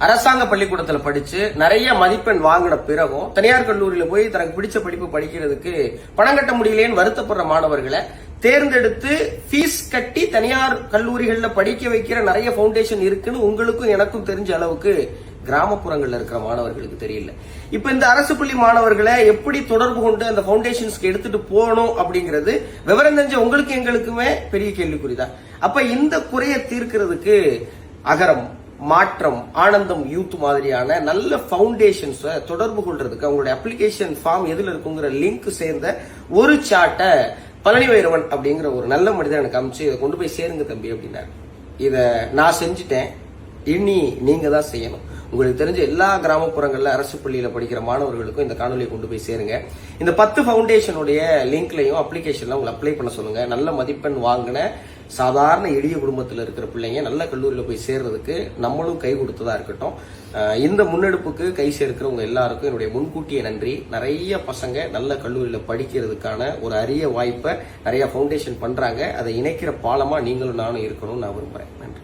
அரசாங்க பள்ளிக்கூடத்துல படிச்சு நிறைய மதிப்பெண் வாங்கின பிறகும் தனியார் கல்லூரியில போய் தனக்கு பிடிச்ச படிப்பு படிக்கிறதுக்கு பணம் கட்ட முடியலேன்னு வருத்தப்படுற மாணவர்களை தேர்ந்தெடுத்து ஃபீஸ் கட்டி தனியார் கல்லூரிகள்ல படிக்க வைக்கிற நிறைய பவுண்டேஷன் இருக்குன்னு உங்களுக்கும் எனக்கும் தெரிஞ்ச அளவுக்கு கிராமப்புறங்கள்ல இருக்கிற மாணவர்களுக்கு தெரியல. இப்ப இந்த அரசு பள்ளி மாணவர்களை எப்படி தொடர்பு கொண்டு அந்த பவுண்டேஷன்ஸ்க்கு எடுத்துட்டு போகணும் அப்படிங்கிறது விவரம் தெரிஞ்ச உங்களுக்கு எங்களுக்குமே பெரிய கேள்விக்குறிதான். அப்ப இந்த குறையை தீர்க்கிறதுக்கு அகரம், மாற்றம், ஆனந்தம் யூத் மாதிரியான நல்ல பவுண்டேஷன்ஸ் தொடர்பு கொள்றதுக்கு அவங்களுடைய அப்ளிகேஷன் ஃபார்ம் எதுல இருக்குங்கிற லிங்க் சேர்ந்த ஒரு சாட்டை பழனி வைரவன் அப்படிங்கிற ஒரு நல்ல மனிதன் எனக்கு அமைச்சு இதை கொண்டு போய் சேருங்க தம்பி அப்படின்னாரு. இத நான் செஞ்சுட்டேன், இனி நீங்க தான் செய்யணும். உங்களுக்கு தெரிஞ்ச எல்லா கிராமப்புறங்கள்ல அரசு பள்ளியில படிக்கிற மாணவர்களுக்கும் இந்த காணொலியை கொண்டு போய் சேருங்க. இந்த 10 பவுண்டேஷனுடைய லிங்க்லையும் அப்ளிகேஷன்ல உங்களை அப்ளை பண்ண சொல்லுங்க. நல்ல மதிப்பெண் வாங்கின சாதாரண எளிய குடும்பத்தில் இருக்கிற பிள்ளைங்க நல்ல கல்லூரியில் போய் சேர்றதுக்கு நம்மளும் கை கொடுத்ததா இருக்கட்டும். இந்த முன்னெடுப்புக்கு கை சேர்க்கிறவங்க எல்லாருக்கும் என்னுடைய முன்கூட்டிய நன்றி. நிறைய பசங்க நல்ல கல்லூரியில் படிக்கிறதுக்கான ஒரு அரிய வாய்ப்பை நிறைய பவுண்டேஷன் பண்றாங்க. அதை இணைக்கிற பாலமா நீங்களும் நானும் இருக்கணும்னு நான் விரும்புறேன். நன்றி.